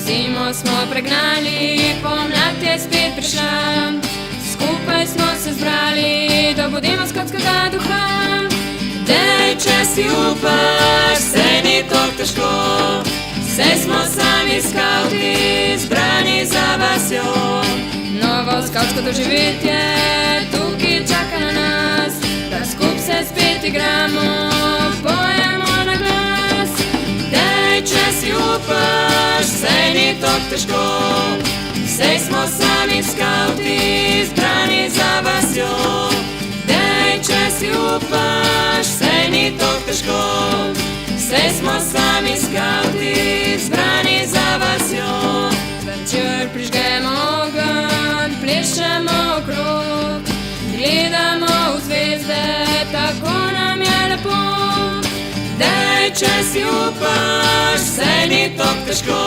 Zimo smo pregnali, pomlad je spet prišla. Skupaj smo se zbrali, da budemo skotskega duha. Dej, če si upaš, sej ni to težko. Sej smo sami skauti, zbrani za vasjo. Novo skautsko doživetje tukaj čaka na nas, da skup se spet igramo, pojemo na glas. Dej, če si upaš, sej ni to težko. Sej smo sami skauti, zbrani za vasjo. Dej, če si upaš, sej ni to težko. Sej smo sami skauti, zbrani za vasjo. Zvečer prižgemo ogenj, plešemo okrog, gledamo v zvezde, tako nam je lepo. Dej, če si upaš, sej ni to težko.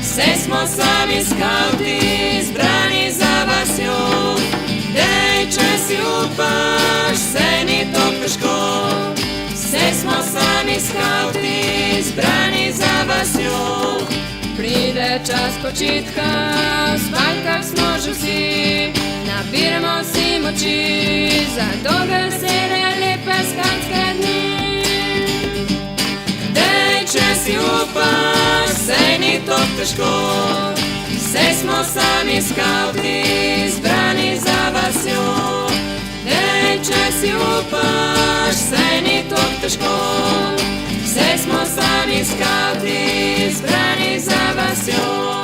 Sej smo sami skauti, zbrani za vasjo. Dej, če si upaš, sej ni to težko. Sej smo sami skauti, zbrani za vasjo. Pride čas počitka, v spalkah smo že vsi, nabiramo si moči za dolge, vesele, lepe skautske dni. Dej, če si upaš, sej ni to težko. Sej smo sami skauti, zbrani za vasjo. Dej, če si upaš, sej ni to težko. Sej smo sami skauti, zbrani za vasjo.